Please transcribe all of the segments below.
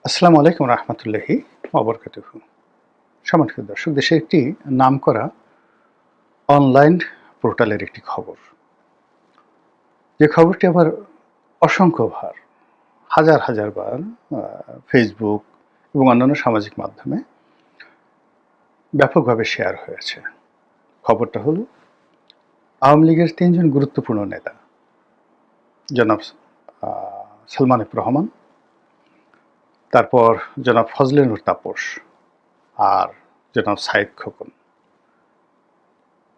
আসসালামু আলাইকুম রহমতুল্লাহি ওবরকাতুহু। সম্মানিত দর্শক, দেশের একটি নামকরা অনলাইন পোর্টালের একটি খবর, যে খবরটি আমার অসংখ্যবার হাজার হাজার বার ফেসবুক এবং অন্যান্য সামাজিক মাধ্যমে ব্যাপকভাবে শেয়ার হয়েছে। খবরটা হলো আওয়ামী লীগের তিনজন গুরুত্বপূর্ণ নেতা, জনাব সালমান এফ রহমান, তারপর জনাব ফজলে নূর তাপস আর জনাব সাইদ খোকন,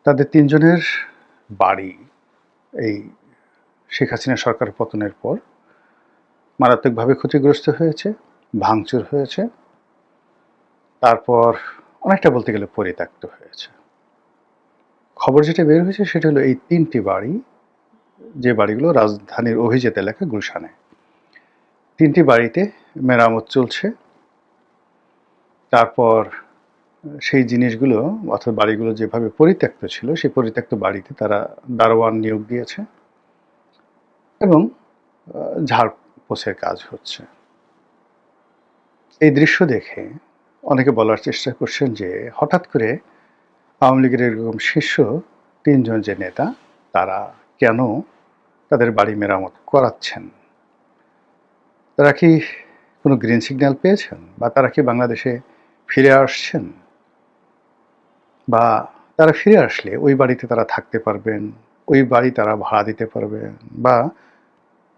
তাদের তিনজনের বাড়ি এই শেখ হাসিনা সরকার পতনের পর মারাত্মকভাবে ক্ষতিগ্রস্ত হয়েছে, ভাঙচুর হয়েছে, তারপর অনেকটা বলতে গেলে পরিত্যক্ত হয়েছে। খবর যেটা বের হয়েছে সেটা হলো এই তিনটি বাড়ি, যে বাড়িগুলো রাজধানীর অভিজাত এলাকা গুলশানে, তিনটি বাড়িতে মেরামত চলছে। তারপর সেই জিনিসগুলো অর্থাৎ বাড়িগুলো যেভাবে পরিত্যক্ত ছিল সেই পরিত্যক্ত বাড়িতে তারা দারোয়ান নিয়োগ দিয়েছে এবং ঝাড়পোছের কাজ হচ্ছে। এই দৃশ্য দেখে অনেকে বলার চেষ্টা করছেন যে হঠাৎ করে আওয়ামী লীগের এরকম শীর্ষ তিনজন যে নেতা, তারা কেন তাদের বাড়ি মেরামত করাচ্ছেন? তারা কি কোনো গ্রিন সিগন্যাল পেয়েছেন, বা তারা কি বাংলাদেশে ফিরে আসছেন, বা তারা ফিরে আসলে ওই বাড়িতে তারা থাকতে পারবেন, ওই বাড়ি তারা ভাড়া দিতে পারবেন, বা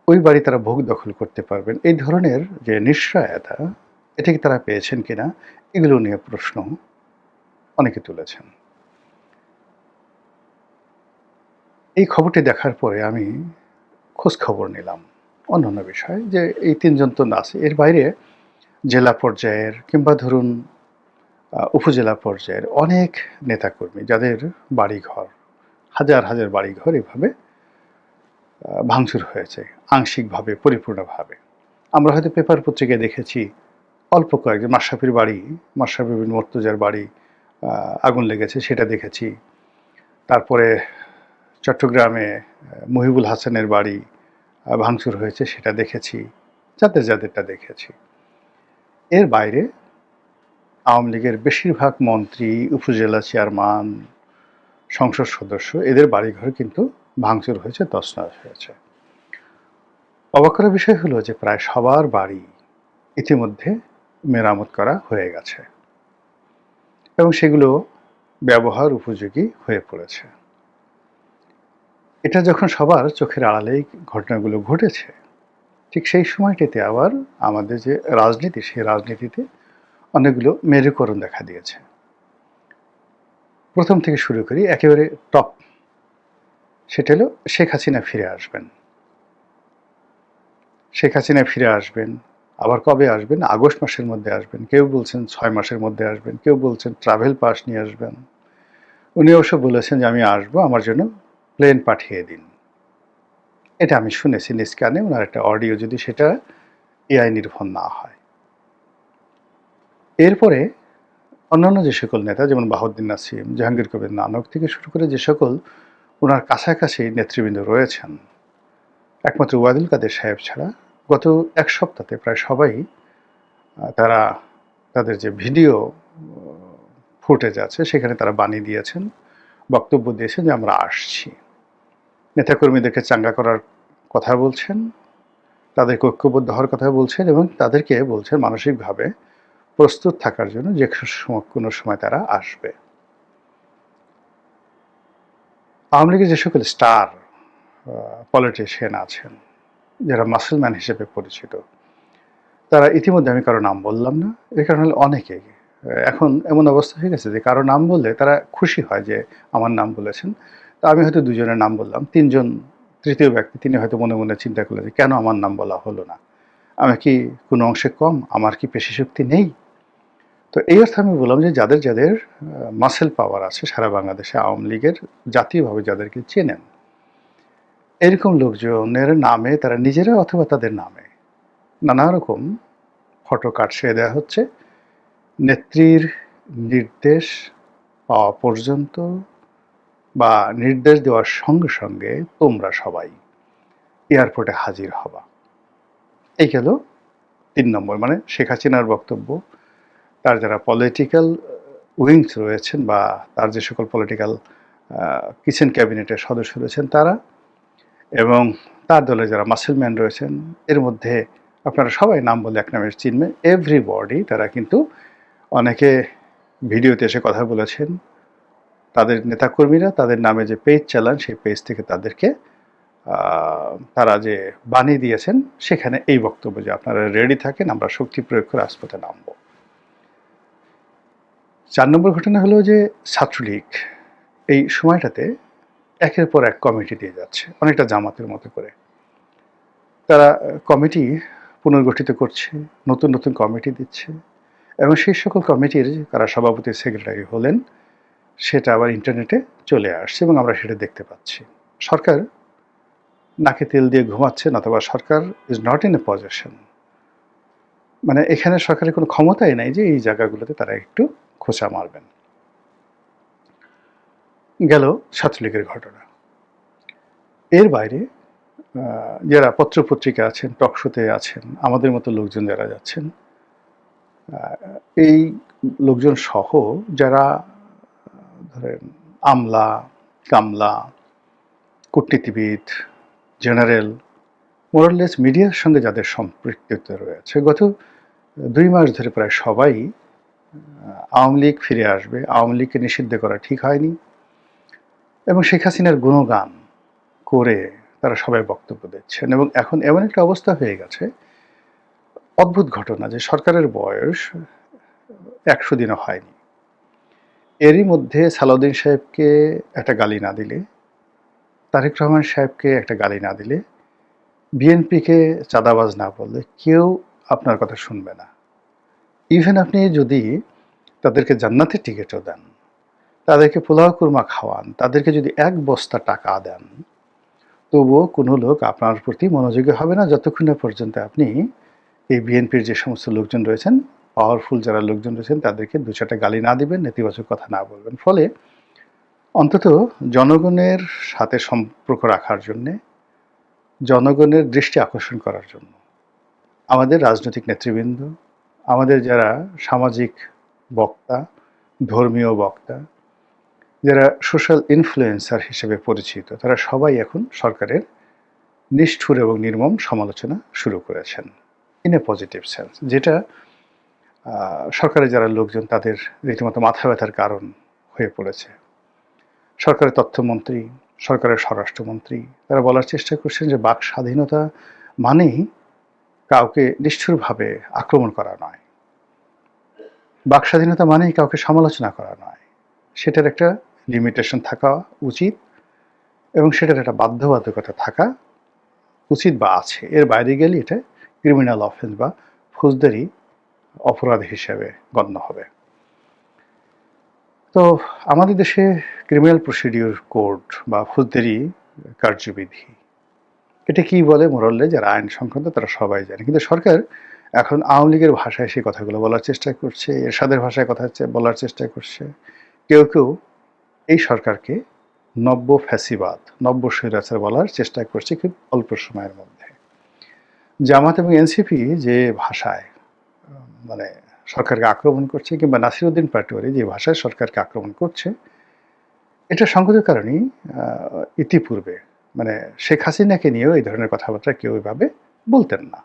ওই বাড়ি তারা ভোগ দখল করতে পারবেন? এই ধরনের যে নিশ্চয়তা, এটা কি তারা পেয়েছেন কিনা, এগুলো নিয়ে প্রশ্ন অনেকে তুলেছেন। এই খবরটি দেখার পরে আমি খোঁজ খবর নিলাম অন্যান্য বিষয়, যে এই তিনজন তো আছে, এর বাইরে জেলা পর্যায়ের কিংবা ধরুন উপজেলা পর্যায়ের অনেক নেতাকর্মী যাদের বাড়িঘর, হাজার হাজার বাড়িঘর এভাবে ভাঙচুর হয়েছে, আংশিকভাবে পরিপূর্ণভাবে। আমরা হয়তো পেপার পত্রিকায় দেখেছি অল্প কয়েকজন, মাশরাফির বাড়ি, মাশরাফি বিন মুর্তজার বাড়ি আগুন লেগেছে, সেটা দেখেছি। তারপরে চট্টগ্রামে মহিবুল হাসানের বাড়ি ভাঙচুর হয়েছে, সেটা দেখেছি, যাদেরটা দেখেছি। এর বাইরে আওয়ামী লীগের বেশিরভাগ মন্ত্রী, উপজেলা চেয়ারম্যান, সংসদ সদস্য, এদের বাড়িঘর কিন্তু ভাঙচুর হয়েছে, তছনছ হয়েছে। অবাক করার বিষয় হলো যে প্রায় সবার বাড়ি ইতিমধ্যে মেরামত করা হয়ে গেছে এবং সেগুলো ব্যবহার উপযোগী হয়ে পড়েছে। এটা যখন সবার চোখের আড়ালেই ঘটনাগুলো ঘটেছে, ঠিক সেই সময়টিতে আবার আমাদের যে রাজনীতি, সেই রাজনীতিতে অনেকগুলো মেরুকরণ দেখা দিয়েছে। প্রথম থেকে শুরু করি, একেবারে টপ, সেটা হলো শেখ হাসিনা ফিরে আসবেন। শেখ হাসিনা ফিরে আসবেন, আবার কবে আসবেন? আগস্ট মাসের মধ্যে আসবেন, কেউ বলছেন 6 মাসের মধ্যে আসবেন, কেউ বলছেন ট্রাভেল পাস নিয়ে আসবেন। উনি অবশ্য বলেছেন যে আমি আসবো, আমার জন্য প্লেন পাঠিয়ে দিন। এটা আমি শুনেছি নিজ কানে, ওনার একটা অডিও, যদি সেটা এআই নির্ভর না হয়। এরপরে অন্যান্য যে সকল নেতা, যেমন বাহাউদ্দিন নাসিম, জাহাঙ্গীর কবির নানক থেকে শুরু করে যে সকল ওনার কাছাকাছি নেতৃবৃন্দ রয়েছেন, একমাত্র ওয়াদুল কাদের সাহেব ছাড়া গত এক সপ্তাহে প্রায় সবাই তারা তাদের যে ভিডিও ফুটেজ আছে সেখানে তারা বাণী দিয়েছেন, বক্তব্য দিয়েছেন যে আমরা আসছি। নেতাকর্মীদেরকে চাঙ্গা করার কথা বলছেন, তাদেরকে ঐক্যবদ্ধ হওয়ার কথা বলছেন এবং তাদেরকে বলছেন মানসিকভাবে প্রস্তুত থাকার জন্য যে কোনো সময় তারা আসবে। আওয়ামী লীগের যে সকল স্টার পলিটিশিয়ান আছেন, যারা মাসলম্যান হিসেবে পরিচিত, তারা ইতিমধ্যে, আমি কারো নাম বললাম না, এর কারণ হলো অনেকেই এখন এমন অবস্থা হয়ে গেছে যে কারো নাম বললে তারা খুশি হয় যে আমার নাম বলেছেন। তা আমি হয়তো দুজনের নাম বললাম, তিনজন, তৃতীয় ব্যক্তি তিনি হয়তো মনে মনে চিন্তা করলেন যে কেন আমার নাম বলা হলো না, আমি কি কোনো অংশে কম, আমার কি পেশি শক্তি নেই? তো এই অর্থে আমি বললাম যে যাদের যাদের মাসেল পাওয়ার আছে সারা বাংলাদেশে, আওয়ামী লীগের জাতীয়ভাবে যাদেরকে চেনেন, এরকম লোকজনের নামে তারা নিজেরা অথবা তাদের নামে নানা রকম ফটো কাটছিয়ে দেওয়া হচ্ছে। নেত্রীর নির্দেশ পাওয়া পর্যন্ত বা নির্দেশ দেওয়ার সঙ্গে সঙ্গে তোমরা সবাই এয়ারপোর্টে হাজির হবা। এই গেল 3 নম্বর মানে শেখ হাসিনার বক্তব্য, তার যারা পলিটিক্যাল উইংস রয়েছেন বা তার যে সকল পলিটিক্যাল কিচেন ক্যাবিনেটের সদস্য রয়েছেন তারা, এবং তার দলে যারা মাসেলম্যান রয়েছেন, এর মধ্যে আপনারা সবাই নাম বলে এক নামে চিনবেন, এভরিবডি তারা কিন্তু অনেকে ভিডিওতে এসে কথা বলেছেন। তাদের নেতাকর্মীরা তাদের নামে যে পেজ চালান সেই পেজ থেকে তাদেরকে তারা যে বানিয়ে দিয়েছেন সেখানে এই বক্তব্য যে আপনারা রেডি থাকেন, আমরা শক্তি প্রয়োগ করে রাজপথে নামব। 4 নম্বর ঘটনা হলো যে ছাত্রলীগ এই সময়টাতে একের পর এক কমিটি দিয়ে যাচ্ছে, অনেকটা জামাতের মতো করে। তারা কমিটি পুনর্গঠিত করছে, নতুন নতুন কমিটি দিচ্ছে, এবং সেই সকল কমিটির কারা সভাপতি সেক্রেটারি হলেন সেটা আবার ইন্টারনেটে চলে আসছে এবং আমরা সেটা দেখতে পাচ্ছি। সরকার নাকে তেল দিয়ে ঘুমাচ্ছেন, অথবা সরকার is not in a position, মানে এখানে সরকারের কোনো ক্ষমতাই নাই যে এই জায়গাগুলোতে তারা একটু খোঁচা মারবেন। গেল ছাত্রলীগের ঘটনা। এর বাইরে যারা পত্রপত্রিকা আছেন, টকশোতে আছেন, আমাদের মতো লোকজন যারা যাচ্ছেন, এই লোকজন সহ যারা ধরেন আমলা, কামলা, কূটনীতিবিদ, জেনারেল, মোরাললেস মিডিয়ার সঙ্গে যাদের সম্পৃক্ততা রয়েছে, গত 2 মাস ধরে প্রায় সবাই আওয়ামী লীগ ফিরে আসবে, আওয়ামী লীগকে নিষিদ্ধ করা ঠিক হয়নি, এবং শেখ হাসিনার গুণগান করে তারা সবাই বক্তব্য দিচ্ছেন। এবং এখন এমন একটা অবস্থা হয়ে গেছে, অদ্ভুত ঘটনা, যে সরকারের বয়স 100 দিনও হয়নি, এরই মধ্যে সালাউদ্দিন সাহেবকে একটা গালি না দিলে, তারেক রহমান সাহেবকে একটা গালি না দিলে, বিএনপিকে চাঁদাবাজ না বললে কেউ আপনার কথা শুনবে না। ইভেন আপনি যদি তাদেরকে জান্নাতের টিকিটও দেন, তাদেরকে পোলাও কুরমা খাওয়ান, তাদেরকে যদি 1 বস্তা টাকা দেন, তবুও কোনো লোক আপনার প্রতি মনোযোগী হবে না যতক্ষণ না পর্যন্ত আপনি এই বিএনপির যে সমস্ত লোকজন রয়েছেন, পাওয়ারফুল যারা লোকজন রয়েছেন, তাদেরকে 2-4টা গালি না দিবেন, নেতিবাচক কথা না বলবেন। ফলে অন্তত জনগণের সাথে সম্পর্ক রাখার জন্যে, জনগণের দৃষ্টি আকর্ষণ করার জন্য আমাদের রাজনৈতিক নেতৃবৃন্দ, আমাদের যারা সামাজিক বক্তা, ধর্মীয় বক্তা, যারা সোশ্যাল ইনফ্লুয়েন্সার হিসেবে পরিচিত, তারা সবাই এখন সরকারের নিষ্ঠুর এবং নির্মম সমালোচনা শুরু করেছেন ইন এ পজিটিভ সেন্স, যেটা সরকারের যারা লোকজন তাদের রীতিমতো মাথা ব্যথার কারণ হয়ে পড়েছে। সরকারের তথ্যমন্ত্রী, সরকারের স্বরাষ্ট্রমন্ত্রী, তারা বলার চেষ্টা করছেন যে বাক স্বাধীনতা মানেই কাউকে নিষ্ঠুরভাবে আক্রমণ করা নয়, বাক স্বাধীনতা মানেই কাউকে সমালোচনা করা নয়, সেটার একটা লিমিটেশন থাকা উচিত, এবং সেটার একটা বাধ্যবাধকতা থাকা উচিত বা আছে। এর বাইরে গেলে এটা ক্রিমিনাল অফেন্স বা ফৌজদারি অপরাধ হিসেবে গণ্য হবে। তো আমাদের দেশে ক্রিমিনাল প্রসিডিউর কোড বা ফৌজদারি কার্যবিধি, এটা কি বলে মোরাললে যারা আইন সংক্রান্ত তারা সবাই জানে, কিন্তু সরকার এখন আওয়ামী লীগের ভাষায় সেই কথাগুলো বলার চেষ্টা করছে, এরশাদের ভাষায় কথা বলার চেষ্টা করছে। কেউ কেউ এই সরকারকে নব্য ফ্যাসিবাদ, নব্য স্বৈরাচার বলার চেষ্টা করছে খুব অল্প সময়ের মধ্যে। জামাত এবং এনসিপি যে ভাষায় মানে সরকারকে আক্রমণ করছে, কিংবা নাসিরউদ্দিন পাটোয়ারি যে ভাষায় সরকারকে আক্রমণ করছে, এটা সংগত কারণেই ইতিপূর্বে মানে শেখ হাসিনাকে নিয়েও এই ধরনের কথাবার্তা কেউ এভাবে বলতেন না,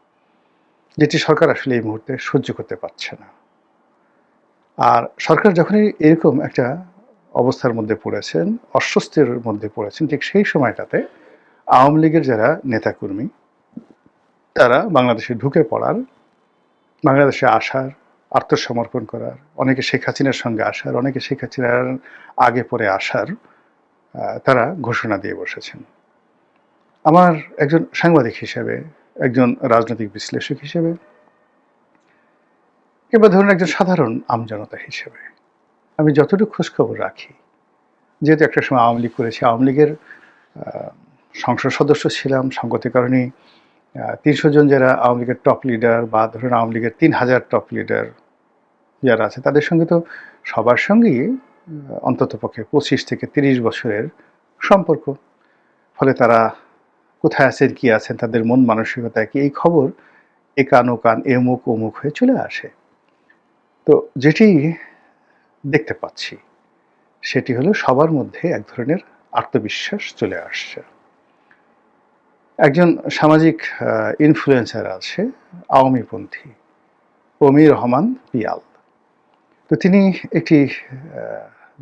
যেটি সরকার আসলে এই মুহূর্তে সহ্য করতে পারছে না। আর সরকার যখনই এরকম একটা অবস্থার মধ্যে পড়েছেন, অস্বস্তির মধ্যে পড়েছেন, ঠিক সেই সময়টাতে আওয়ামী লীগের যারা নেতাকর্মী তারা বাংলাদেশে ঢুকে পড়ার, বাংলাদেশে আসার, আত্মসমর্পণ করার, অনেকে শেখ হাসিনার সঙ্গে আসার, অনেকে শেখ হাসিনার আগে পরে আসার তারা ঘোষণা দিয়ে বসেছেন। আমার একজন সাংবাদিক হিসেবে, একজন রাজনৈতিক বিশ্লেষক হিসেবে, কিংবা ধরুন একজন সাধারণ আমজনতা হিসেবে আমি যতটুকু খোঁজখবর রাখি, যেহেতু একটা সময় আওয়ামী লীগ করেছি, আওয়ামী লীগের সংসদ সদস্য ছিলাম, সংগতির কারণে 300 জন যারা আওয়ামী লীগের টপ লিডার, বা ধরুন আওয়ামী লীগের 3000 টপ লিডার যারা আছে, তাদের সঙ্গে তো সবার সঙ্গেই অন্ততপক্ষে 25 থেকে 30 বছরের সম্পর্ক। ফলে তারা কোথায় আছেন, কি আছেন, তাদের মন মানসিকতা কি, এই খবর এ কান ও কান, এ মুখ ও মুখ হয়ে চলে আসে। তো যেটি দেখতে পাচ্ছি সেটি হলো সবার মধ্যে এক ধরনের আত্মবিশ্বাস চলে আসছে। একজন সামাজিক ইনফ্লুয়েন্সার আছে, আওয়ামীপন্থী অমির রহমান পিয়াল। তো তিনি একটি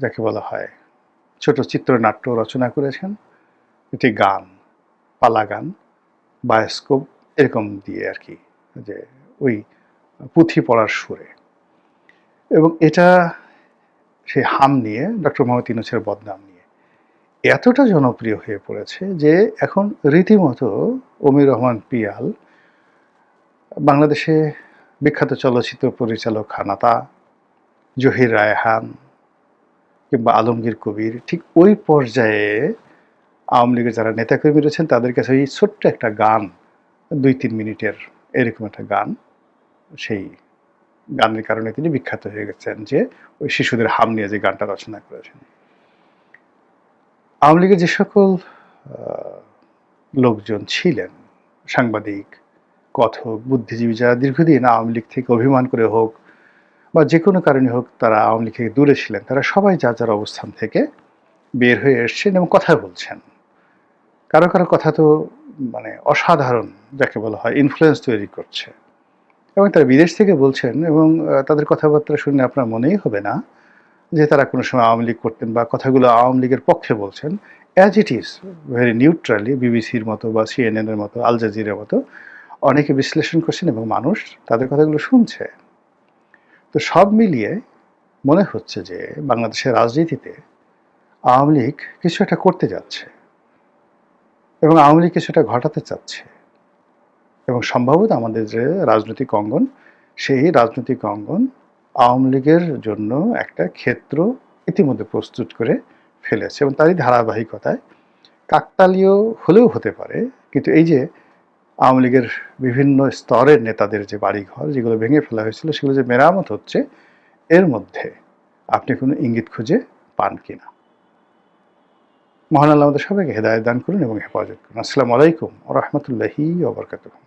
যাকে বলা হয় ছোট চিত্রনাট্য রচনা করেছেন, একটি গান, পালা গান, বায়োস্কোপ এরকম দিয়ে আর কি, যে ওই পুঁথি পড়ার সুরে। এবং এটা সেই হাম নিয়ে, ডক্টর মোহাম্মদ ইউনূসের বদনাম নিয়ে এতটা জনপ্রিয় হয়ে পড়েছে যে এখন রীতিমতো অমির রহমান পিয়াল বাংলাদেশে বিখ্যাত চলচ্চিত্র পরিচালক খানাতা, জহির রায়হান কিংবা আলমগীর কবির ঠিক ওই পর্যায়ে আওয়ামী লীগের যারা নেতাকর্মী রয়েছেন তাদের কাছে এই ছোট্ট একটা গান, ২-৩ মিনিটের এরকম একটা গান, সেই গানের কারণে তিনি বিখ্যাত হয়ে গেছেন, যে ওই শিশুদের হাম নিয়ে যে গানটা রচনা করেছেন। আওয়ামী লীগের যে সকল লোকজন ছিলেন, সাংবাদিক, কথক, বুদ্ধিজীবী, যারা দীর্ঘদিন আওয়ামী লীগ থেকে অভিমান করে হোক বা যে কোনো কারণে হোক তারা আওয়ামী লীগ থেকে দূরে ছিলেন, তারা সবাই যার যার অবস্থান থেকে বের হয়ে এসছেন এবং কথা বলছেন। কারো কারো কথা তো মানে অসাধারণ, যাকে বলা হয় ইনফ্লুয়েন্স তৈরি করছে, এবং তারা বিদেশ থেকে বলছেন, এবং তাদের কথাবার্তা শুনে আপনার মনেই হবে না যে তারা কোনো সময় আওয়ামী লীগ করতেন বা কথাগুলো আওয়ামী লীগের পক্ষে বলছেন। As it is, very neutrally, বিবিসির মতো বা সিএনএনের মতো, আল জাজিরার মতো অনেকে বিশ্লেষণ করছেন এবং মানুষ তাদের কথাগুলো শুনছে। তো সব মিলিয়ে মনে হচ্ছে যে বাংলাদেশের রাজনীতিতে আওয়ামী লীগ কিছু একটা করতে যাচ্ছে এবং আওয়ামী লীগ কিছু একটা ঘটাতে চাচ্ছে, এবং সম্ভবত আমাদের যে রাজনৈতিক অঙ্গন, সেই রাজনৈতিক অঙ্গন আওয়ামী লীগের জন্য একটা ক্ষেত্র ইতিমধ্যে প্রস্তুত করে ফেলেছে, এবং তারই ধারাবাহিকতায় কাকতালীয় হলেও হতে পারে, কিন্তু এই যে আওয়ামী লীগের বিভিন্ন স্তরের নেতাদের যে বাড়িঘর যেগুলো ভেঙে ফেলা হয়েছিল সেগুলো যে মেরামত হচ্ছে, এর মধ্যে আপনি কোনো ইঙ্গিত খুঁজে পান কিনা। মহান আল্লাহ আমাদের সবাইকে হেদায়েত দান করুন এবং হেফাজত করুন। আসসালামু আলাইকুম ওয়া রাহমাতুল্লাহি ওয়া বারাকাতুহু।